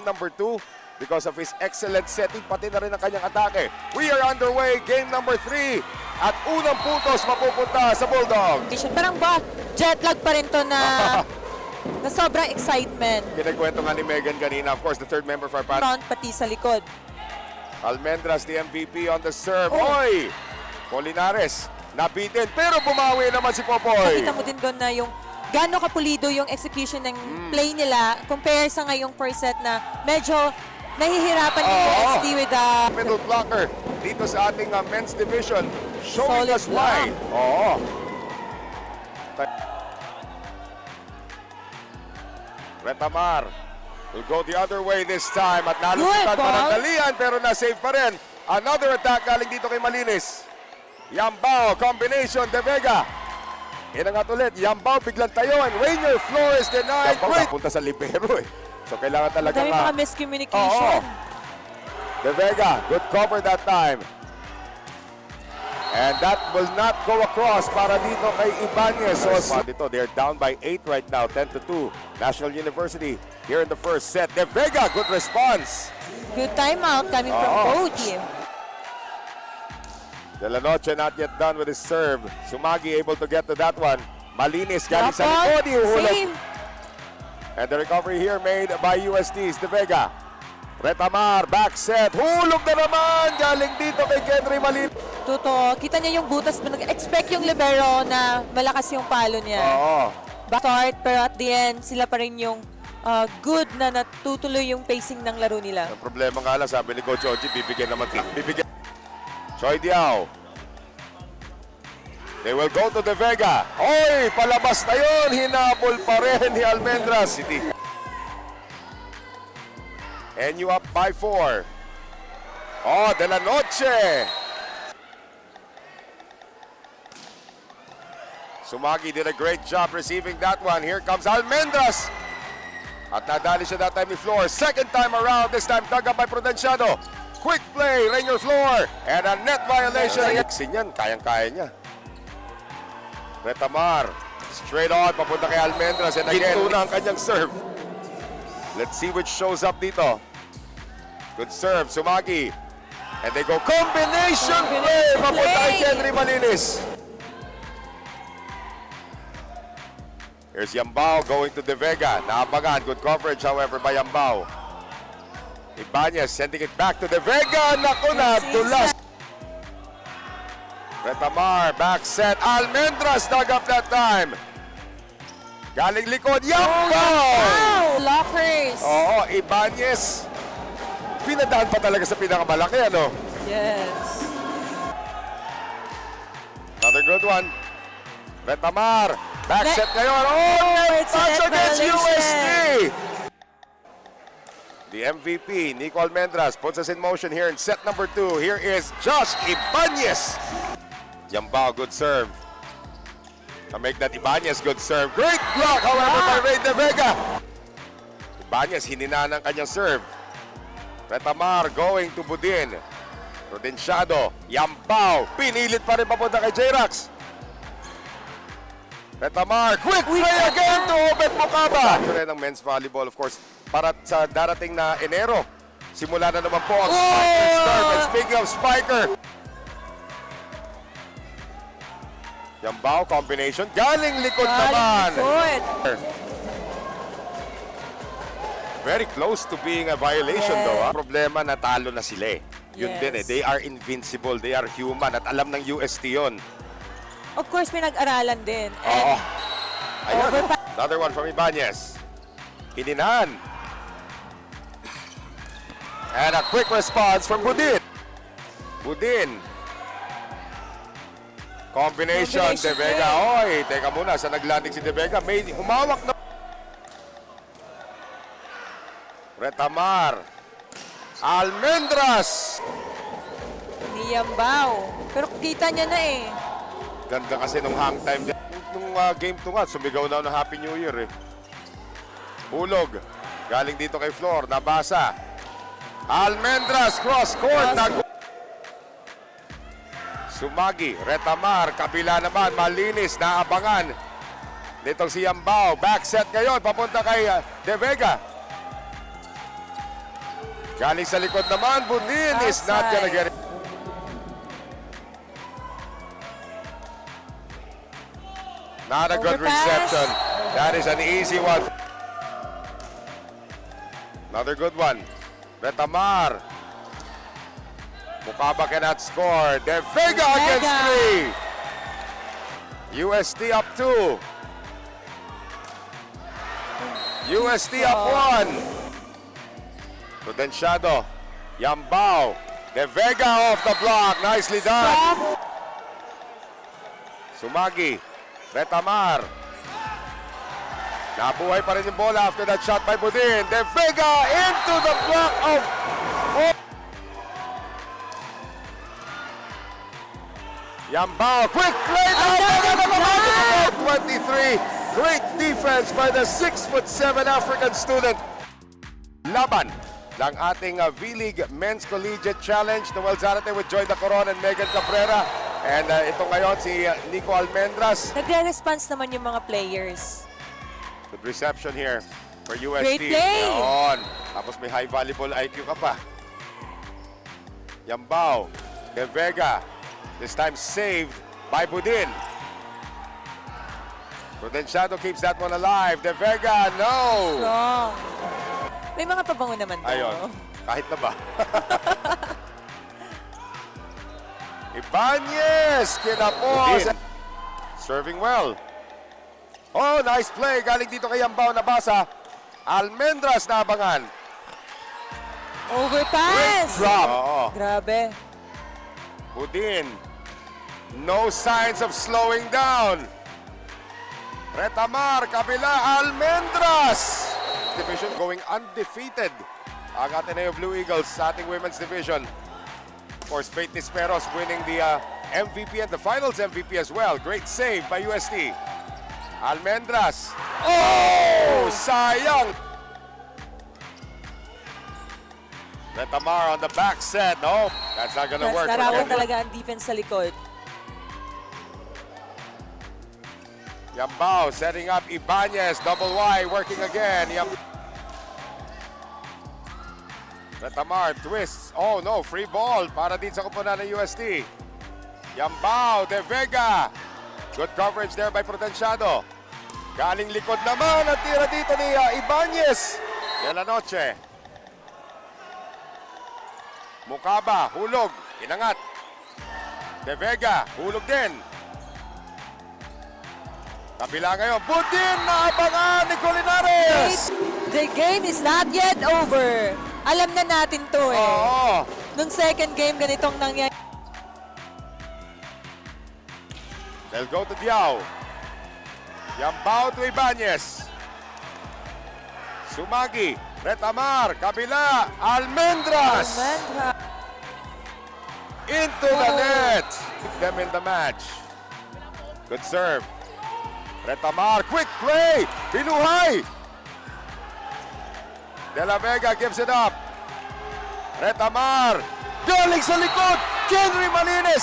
number 2 because of his excellent setting, pati na rin ang kanyang atake. We are underway, game number 3. At unang puntos mapupunta sa Bulldog. Parang ba, jet lag pa rin to na, na sobrang excitement. Pinagkwento nga ni Megan kanina, of course, the third member for our panel. Front pati sa likod. Almendras, the MVP on the serve. Oy! Polinares, nabitin, pero bumawi naman si Popoy. Nakita mo din doon na yung gaano kapulido yung execution ng play nila compare sa ngayong first set na medyo nahihirapan yung UST with the middle blocker dito sa ating men's division. Showing Solid us why. block. Oo. Retamar will go the other way this time at nalusutan Good ball. panandalian pero na-save pa rin. Another attack galing dito kay Malinis. Yambao, combination, De Vega. Inangat ulit, Yambao biglang tayo and Rainier Flores denied. Yambao punta sa libero eh. So kailangan talaga dami mga miscommunication. De Vega, good cover that time. And that will not go across para dito kay Ibanez. So dito, they're down by 8 right now, 10-2. National University here in the first set. De Vega, good response. Good timeout coming from coach. De La Noche not yet done with his serve. Sumagi able to get to that one. Malinis galing sa likod, ihulog. Same. And the recovery here made by UST's De Vega. Retamar, back set. Hulog na naman galing dito kay Kendry Malinis. Totoo. Kita niya yung butas. Nag-expect yung libero na malakas yung palo niya. Oo. Start, pero at the end, sila pa rin yung good na natutuloy yung pacing ng laro nila. Ang problema nga lang, sabi ni Coach Oji, bibigyan naman. Bibigyan. Choi Diao. They will go to De Vega. Oy, palabas na yun. Hinabol pa rin ni Almendras City. And you up by 4. Oh, De La Noche. Sumagi did a great job receiving that one. Here comes Almendras. At nadali siya that time ni Flor. Second time around, this time dug up by Prudenciado. Quick play, Rainier Floor. And a net violation. Yan, kayang-kaya niya. Retamar, straight on, papunta kay Almendras. And again, na ang kanyang serve. Let's see which shows up dito. Good serve, Sumagi. And they go combination play. Papunta kay Kendry Malinis. Here's Yambao going to De Vega. Naabangan. Good coverage, however, by Yambao. Ibanez sending it back to De Vega. Naku na, dulas. Retamar, back set. Almendras dug up that time. Galing likod. Yambao! Wow! Lockers! Oo, Ibanez. Pinadaan pa talaga sa pinakamalaki, ano? Yes. Another good one. Retamar. Back set ngayon. Oh, it's a touch net against violation. UST. The MVP, Nico Almendras, puts us in motion here in set number 2. Here is Josh Ibanez. Yambao, good serve. To make that Ibanez, good serve. Great block, however, by Ray De Vega. Ibanez, hinina ng kanyang serve. Retamar going to Budin. Prudenciado, Yambao, pinilit pa rin papunta kay J-Rax. Retamar, quick play again to Obed Mocaba. Ito ng men's volleyball, of course, para sa darating na Enero. Simula na naman po ang Spiker start. And speaking of Spiker, Yambao combination, galing likod naman. Good. Very close to being a violation though. Problema, natalo na sila eh. Yun Yes. din eh, they are invincible, they are human at alam ng UST yun. Of course, pinag-aralan din. Oo. And Ayun. Another one from Ibanez. Hininan. And a quick response from Budin. Budin. Combination, De Vega. Oy, teka muna, sa naglanding si De Vega, may humawak na. Retamar. Almendras. ni Yambao. Pero kita niya na eh. Ganda kasi nung hang time. Nung game 2 nga, sumigaw na ng Happy New Year eh. Hulog. Galing dito kay Flor. Nabasa. Almendras, cross court. Sumagi. Retamar. Kabila naman. Malinis. Naabangan. Ditong si Yambao. Back set ngayon. Papunta kay De Vega. Galing sa likod naman, Budin is not gonna get it. Not a good Overpass. reception. That is an easy one. Another good one. Betamar. Mukaba cannot score. De Vega against Vega. 3. UST up 2. UST up 1. Prudenciado. Yambao. De Vega off the block. Nicely done. Stop. Sumagi. Betamar. Nabuhay pa rin yung bola after that shot by Budin. De Vega into the block of... Yambao, quick play! 23. Great defense by the 6'7" African student. Laban ng ating V-League Men's Collegiate Challenge. Noel Zarate with Joy Dacoron and Megan Cabrera. And ito ngayon si Nico Almendras. Nagre-response naman yung mga players. Good reception here for UST. Great play. Yun. Tapos may high volleyball IQ ka pa. Yambao. De Vega. This time saved by Budin. Prudenciado keeps that one alive. De Vega, no! Strong. May mga pabango naman to. Ayun. Kahit na ba? Ibanez! Kinapos! Serving well. Oh, nice play. Galing dito kay Yambao nabasa. Almendras na abangan. Overpass. Drop. Oo. Grabe. Budin. No signs of slowing down. Retamar, kabila, Almendras. Division going undefeated. Ang Ateneo Blue Eagles sa ating women's division. Of course, Faith Nisperos winning the MVP and the finals MVP as well. Great save by UST. Almendras. Oh! Sayang! Retamar on the back set. No, that's not gonna work. Narawan Forget it. talaga ang defense sa likod. Yambao setting up Ibanez. Double Y working again. Retamar twists. Oh no, free ball para din sa kupunan ng UST. Yambao, De Vega. Good coverage there by Prudenciado. Galing likod naman ang tira dito ni Ibanez. De La Noche. Mukaba, hulog, inangat. De Vega, hulog din. Kabila ngayon, Budin na abangan ni Colinares. The game is not yet over. Alam na natin to eh. Oo. Nung second game, ganitong nangyari. They'll go to Diao. Yambao to Ibanez. Sumagi, Retamar, kabila, Almendras. Into the net. Keep them in the match. Good serve. Retamar, quick play. Binuhay. De La Vega gives it up. Retamar. Galing sa likod. Henry Malines.